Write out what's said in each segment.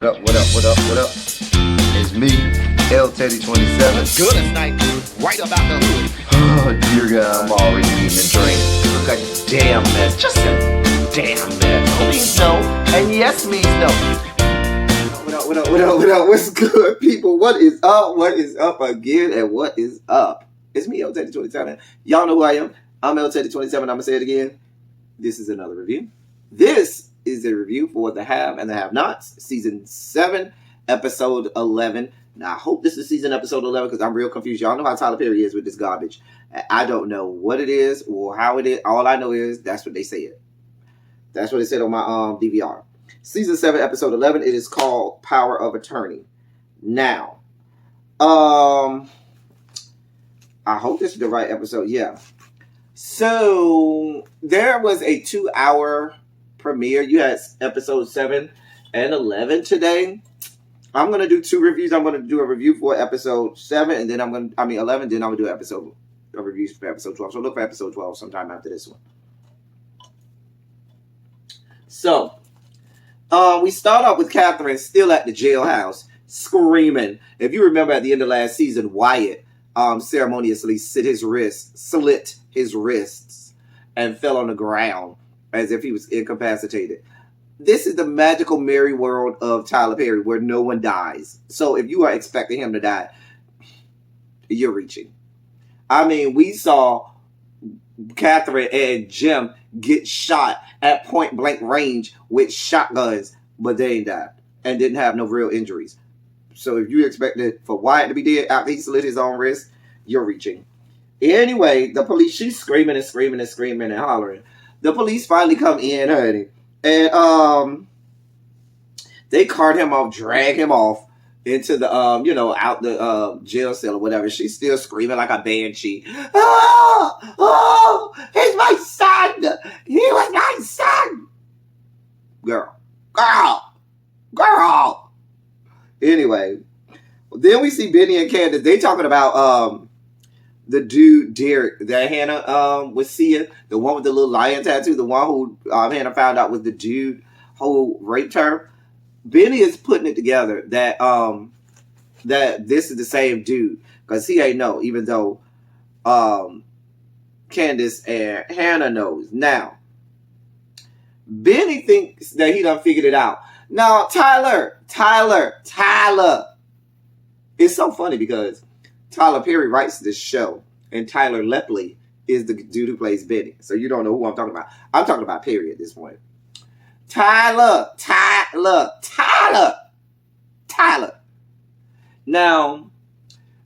What up, what up, what up, what up? It's me, L Teddy 27. Good as night, right about the hood. Oh, dear God, I'm already eating a drink. Look a damn mess, just a damn mess. No means no, and yes means no. What up, what up, what up, what up? What's good, people? What is up? What is up again? And what is up? It's me, L Teddy 27. Y'all know who I am. I'm L Teddy 27. I'm gonna say it again. This is another review. This is a review for The Have and the Have-Nots, Season 7, Episode 11. Now, I hope this is Season Episode 11 because I'm real confused. Y'all know how Tyler Perry is with this garbage. I don't know what it is or how it is. All I know is that's what they said. That's what they said on my DVR. Season 7, Episode 11. It is called Power of Attorney. Now, I hope this is the right episode. Yeah. So, there was a 2-hour premiere. You had episode 7 and 11 today. I'm going to do 2 reviews. I'm going to do a review for episode 7 and then 11, then I'm going to do a review for episode 12. So look for episode 12 sometime after this one. So, we start off with Katherine still at the jailhouse screaming. If you remember at the end of last season, Wyatt ceremoniously slit his wrists and fell on the ground as if he was incapacitated. This is the magical merry world of Tyler Perry where no one dies. So if you are expecting him to die, you're reaching. I mean, we saw Katherine and Jim get shot at point blank range with shotguns, but they ain't died and didn't have no real injuries. So if you expected for Wyatt to be dead after he slit his own wrist, you're reaching. Anyway, the police, she's screaming and screaming and screaming and hollering. The police finally come in, honey, and they cart him off, drag him off into the out the jail cell or whatever. She's still screaming like a banshee. Oh, he's my son. He was my son. Girl. Anyway, then we see Benny and Candace. They talking about the dude Derek that Hannah was seeing, the one with the little lion tattoo, the one who Hannah found out was the dude who raped her. Benny is putting it together that that this is the same dude because he ain't know, even though Candace and Hannah knows. Now, Benny thinks that he done figured it out. Now, Tyler. It's so funny because Tyler Perry writes this show, and Tyler Lepley is the dude who plays Benny. So you don't know who I'm talking about. I'm talking about Perry at this point. Tyler. Now,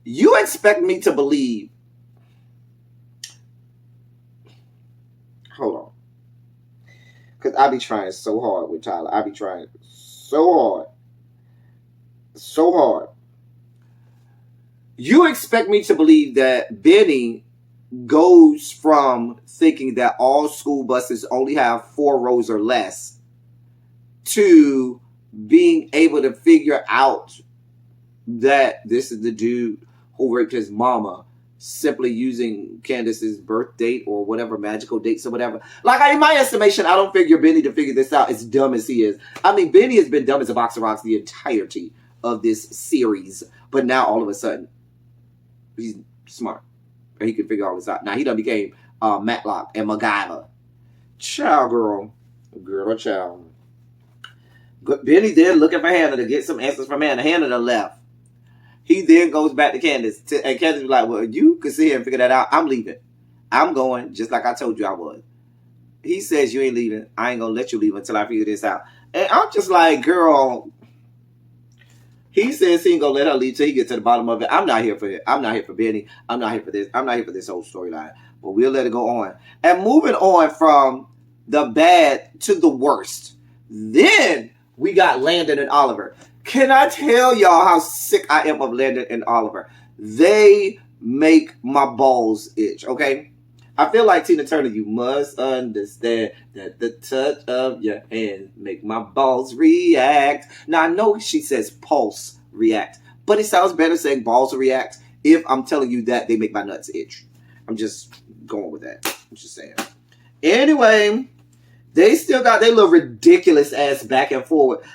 you expect me to believe... Hold on. Because I be trying so hard with Tyler. I be trying so hard. You expect me to believe that Benny goes from thinking that all school buses only have 4 rows or less to being able to figure out that this is the dude who raped his mama simply using Candace's birth date or whatever magical dates or whatever. Like, in my estimation, I don't figure Benny to figure this out as dumb as he is. I mean, Benny has been dumb as a box of rocks the entirety of this series, but now all of a sudden, he's smart. And he can figure all this out. Now, he done became Matlock and MacGyver. Child, girl. Girl or child. Benny then looking for Hannah to get some answers from Hannah. Hannah done left. He then goes back to Candace. And Candace be like, well, you can see and figure that out. I'm leaving. I'm going just like I told you I would. He says you ain't leaving. I ain't going to let you leave until I figure this out. And I'm just like, girl... He says he ain't gonna let her leave till he gets to the bottom of it. I'm not here for it. I'm not here for Benny. I'm not here for this. I'm not here for this whole storyline. But we'll let it go on. And moving on from the bad to the worst. Then we got Landon and Oliver. Can I tell y'all how sick I am of Landon and Oliver? They make my balls itch, okay? I feel like Tina Turner, you must understand that the touch of your hand make my balls react. Now, I know she says pulse react, but it sounds better saying balls react if I'm telling you that they make my nuts itch. I'm just going with that. I'm just saying. Anyway, they still got their little ridiculous ass back and forward.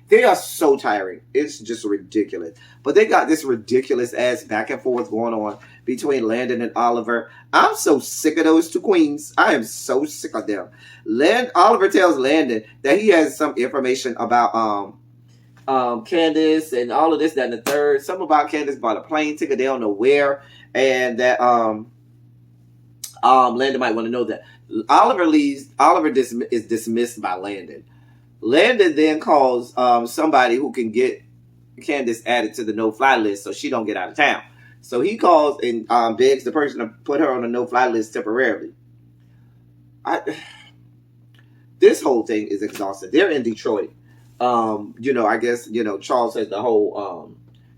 They are so tiring. It's just ridiculous. But they got this ridiculous ass back and forth going on between Landon and Oliver. I'm so sick of those two queens. I am so sick of them. Oliver tells Landon that he has some information about Candace and all of this, that, and the third. Something about Candace bought a plane ticket. They don't know where. And that Landon might want to know that. Oliver leaves. Oliver is dismissed by Landon. Landon then calls somebody who can get Candace added to the no-fly list so she don't get out of town. So he calls and begs the person to put her on the no-fly list temporarily. This whole thing is exhausting. They're in Detroit. I guess, Charles has the whole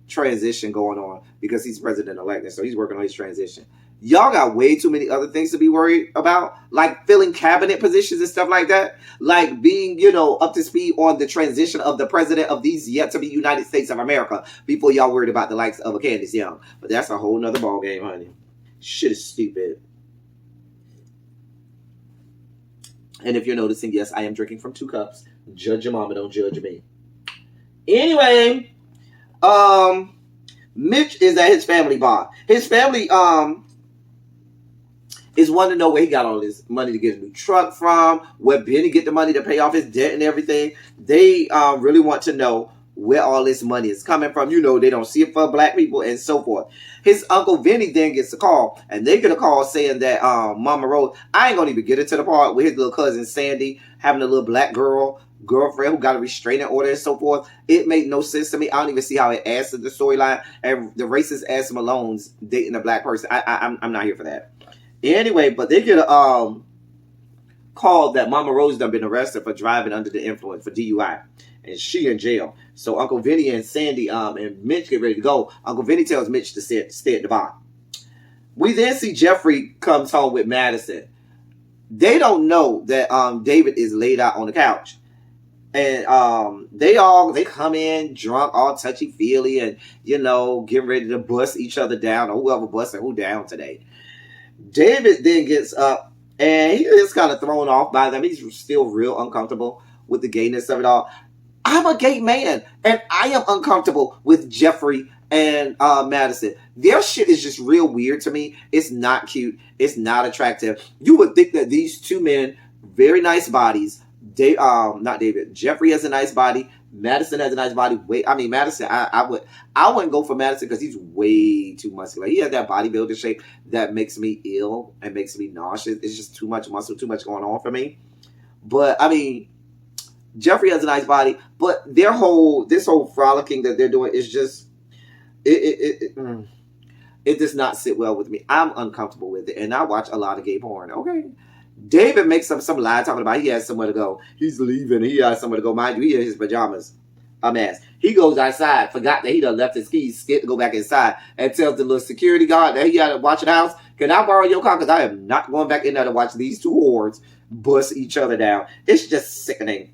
transition going on because he's president-elect, so he's working on his transition. Y'all got way too many other things to be worried about, like filling cabinet positions and stuff like that, like being, up to speed on the transition of the president of these yet-to-be United States of America before y'all worried about the likes of a Candace Young. But that's a whole nother ball game, honey. Shit is stupid. And if you're noticing, yes, I am drinking from 2 cups. Judge your mama, don't judge me. Anyway, Mitch is at his family bar. His family, is wanting to know where he got all this money to get a new truck from, where Benny get the money to pay off his debt and everything. They really want to know where all this money is coming from. They don't see it for black people and so forth. His Uncle Vinny then gets a call, and they get a call saying that Mama Rose, I ain't gonna even get into the part with his little cousin Sandy having a little black girlfriend who got a restraining order and so forth. It made no sense to me. I don't even see how it adds to the storyline. And the racist ass Malone's dating a black person. I'm not here for that. Anyway, but they get a call that Mama Rose done been arrested for driving under the influence for DUI, and she in jail. So Uncle Vinny and Sandy and Mitch get ready to go. Uncle Vinny tells Mitch to stay at the bar. We then see Jeffrey comes home with Madison. They don't know that David is laid out on the couch, and they come in drunk, all touchy feely, and getting ready to bust each other down, or whoever busting who down today. David then gets up, and he is kind of thrown off by them. He's still real uncomfortable with the gayness of it all. I'm a gay man, and I am uncomfortable with Jeffrey and Madison. Their shit is just real weird to me. It's not cute. It's not attractive. You would think that these two men, very nice bodies. Not David. Jeffrey has a nice body. Madison has a nice body. Madison, I wouldn't go for Madison because he's way too muscular. He has that bodybuilder shape that makes me ill and makes me nauseous. It's just too much muscle, too much going on for me. But Jeffrey has a nice body, but this whole frolicking that they're doing is just it does not sit well with me. I'm uncomfortable with it, and I watch a lot of gay porn. Okay. David makes up some lie talking about he has somewhere to go. He's leaving. He has somewhere to go. Mind you, he in his pajamas. A mess. He goes outside, forgot that he done left his keys, scared to go back inside, and tells the little security guard that he had to watch the house, can I borrow your car? Because I am not going back in there to watch these two whores bust each other down. It's just sickening.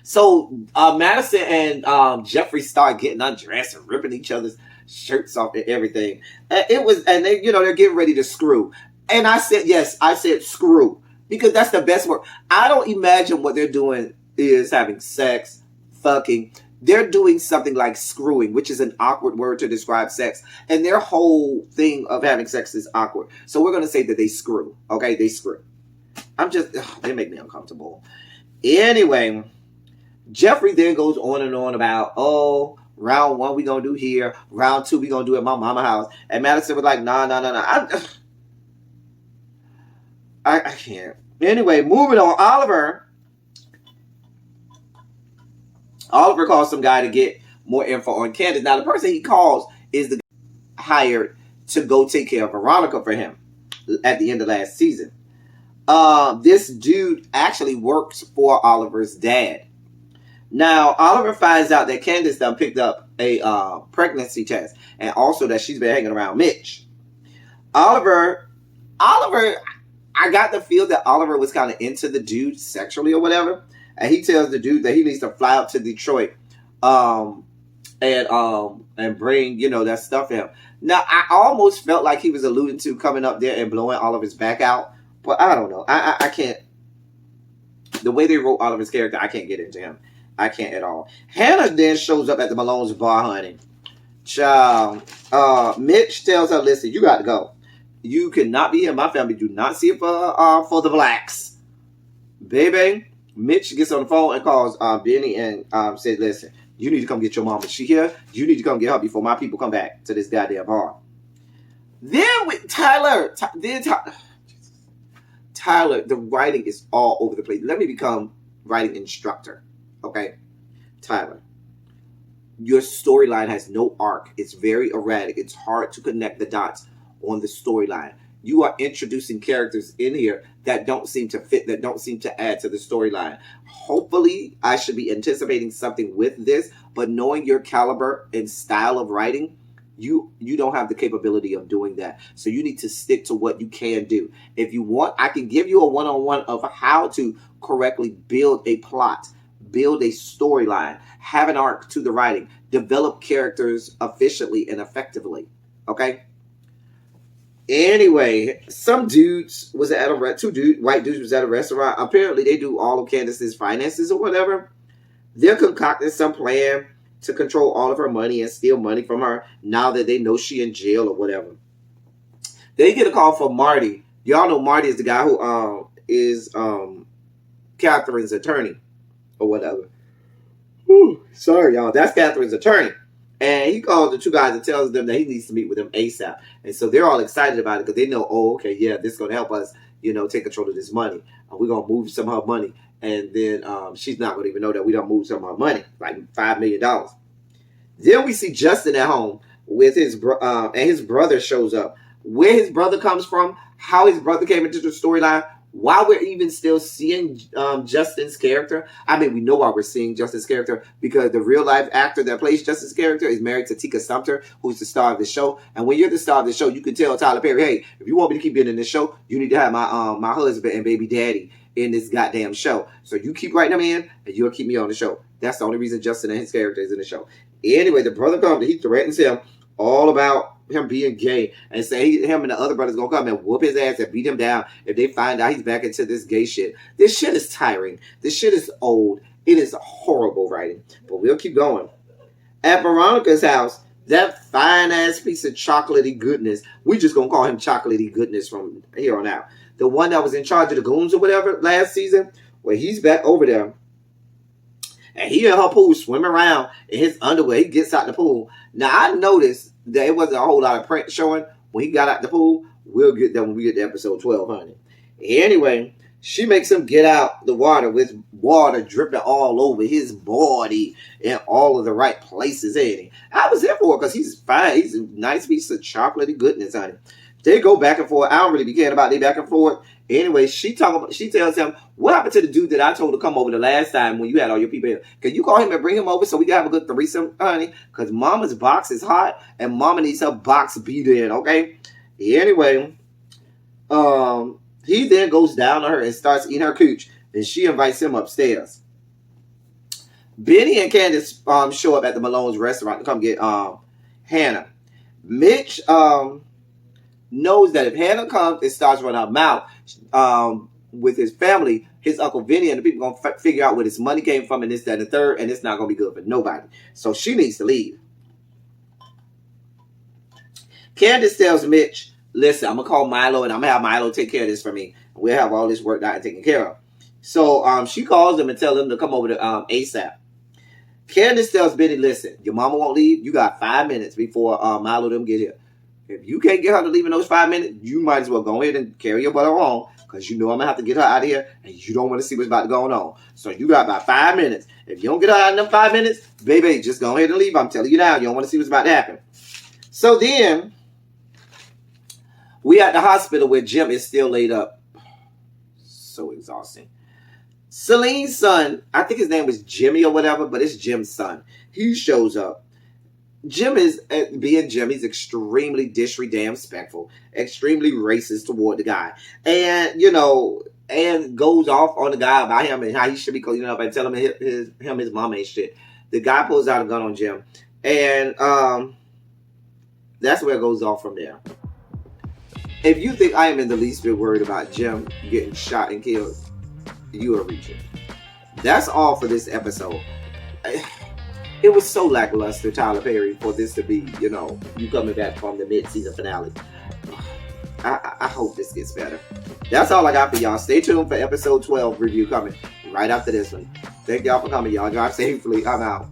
So Madison and Jeffrey start getting undressed and ripping each other's shirts off and everything. And they're getting ready to screw. And I said screw, because that's the best word. I don't imagine what they're doing is having sex, fucking. They're doing something like screwing, which is an awkward word to describe sex. And their whole thing of having sex is awkward. So we're going to say that they screw. Okay, they screw. They make me uncomfortable. Anyway, Jeffrey then goes on and on about, round 1 we going to do here. Round 2 we going to do at my mama's house. And Madison was like, nah. I can't. Anyway, moving on. Oliver calls some guy to get more info on Candace. Now, the person he calls is the guy hired to go take care of Veronica for him at the end of last season. This dude actually works for Oliver's dad. Now, Oliver finds out that Candace done picked up a pregnancy test, and also that she's been hanging around Mitch. Oliver, I got the feel that Oliver was kind of into the dude sexually or whatever. And he tells the dude that he needs to fly up to Detroit and bring, that stuff to him. Now, I almost felt like he was alluding to coming up there and blowing Oliver's back out. But I don't know. I can't. The way they wrote Oliver's character, I can't get into him. I can't at all. Hannah then shows up at the Malone's bar, honey. Child, Mitch tells her, listen, you got to go. You cannot be here. My family do not see it for the blacks. Baby, Mitch gets on the phone and calls Benny and says, listen, you need to come get your mama. She here. You need to come get her before my people come back to this goddamn bar. Then with Tyler, the writing is all over the place. Let me become writing instructor. Okay? Tyler, your storyline has no arc. It's very erratic. It's hard to connect the dots on the storyline. You are introducing characters in here that don't seem to fit, that don't seem to add to the storyline. Hopefully, I should be anticipating something with this, but knowing your caliber and style of writing, you don't have the capability of doing that. So you need to stick to what you can do. If you want, I can give you a one-on-one of how to correctly build a plot, build a storyline, have an arc to the writing, develop characters efficiently and effectively. Okay? Anyway, some dudes was at a white dudes was at a restaurant. Apparently, they do all of Candace's finances or whatever. They're concocting some plan to control all of her money and steal money from her now that they know she in jail or whatever. They get a call from Marty. Y'all know Marty is the guy who is Katherine's attorney or whatever. Whew, sorry, y'all. That's Katherine's attorney. And he calls the two guys and tells them that he needs to meet with them ASAP. And so they're all excited about it because they know, oh, okay, yeah, this is going to help us, take control of this money. We're going to move some of her money. And then she's not going to even know that we don't move some of her money, like $5 million. Then we see Justin at home with and his brother shows up. Where his brother comes from, how his brother came into the storyline, why we're even still seeing Justin's character. I mean, we know why we're seeing Justin's character because the real life actor that plays Justin's character is married to Tika Sumpter, who's the star of the show. And when you're the star of the show, you can tell Tyler Perry, hey, if you want me to keep being in this show, you need to have my husband and baby daddy in this goddamn show. So you keep writing them in and you'll keep me on the show. That's the only reason Justin and his character is in the show. Anyway, the brother comes and he threatens him all about him being gay and say him and the other brothers gonna come and whoop his ass and beat him down if they find out he's back into this gay shit. This shit is tiring. This shit is old. It is horrible writing. But we'll keep going. At Veronica's house, that fine ass piece of chocolatey goodness, we just gonna call him chocolatey goodness from here on out. The one that was in charge of the goons or whatever last season, well, he's back over there. And he in her pool swimming around in his underwear. He gets out the pool. Now, I noticed that it wasn't a whole lot of print showing when he got out the pool. We'll get that when we get to episode 12, honey. Anyway, she makes him get out the water with water dripping all over his body in all of the right places, ain't he? I was there for it because he's fine. He's a nice piece of chocolatey goodness, honey. They go back and forth. I don't really be caring about they back and forth. Anyway, she tells him, what happened to the dude that I told to come over the last time when you had all your people here? Can you call him and bring him over so we can have a good threesome, honey? Because mama's box is hot and mama needs her box beat in, okay? Anyway, he then goes down on her and starts eating her cooch. And she invites him upstairs. Benny and Candace show up at the Malone's restaurant to come get Hannah. Mitch knows that if Hannah comes and starts running her mouth with his family, his Uncle Vinny and the people going to figure out where this money came from and this, that, and the third, and it's not going to be good for nobody. So she needs to leave. Candace tells Mitch, listen, I'm going to call Milo and I'm going to have Milo take care of this for me. We'll have all this worked out and taken care of. So she calls him and tells him to come over to ASAP. Candace tells Benny, listen, your mama won't leave. You got 5 minutes before Milo them get here. If you can't get her to leave in those 5 minutes, you might as well go ahead and carry your butt on because you know I'm going to have to get her out of here and you don't want to see what's about to go on. So you got about 5 minutes. If you don't get her out in them 5 minutes, baby, just go ahead and leave. I'm telling you now, you don't want to see what's about to happen. So then, we at the hospital where Jim is still laid up. So exhausting. Celine's son, I think his name was Jimmy or whatever, but it's Jim's son. He shows up. Jim is, being Jim, he's extremely disrespectful, extremely racist toward the guy. And, and goes off on the guy about him and how he should be cleaning up and telling him his mama ain't shit. The guy pulls out a gun on Jim. And that's where it goes off from there. If you think I am in the least bit worried about Jim getting shot and killed, you are reaching. That's all for this episode. it was so lackluster, Tyler Perry, for this to be, you know, you coming back from the mid-season finale. I hope this gets better. That's all I got for y'all. Stay tuned for episode 12 review coming right after this one. Thank y'all for coming, y'all. Drive safely. I'm out.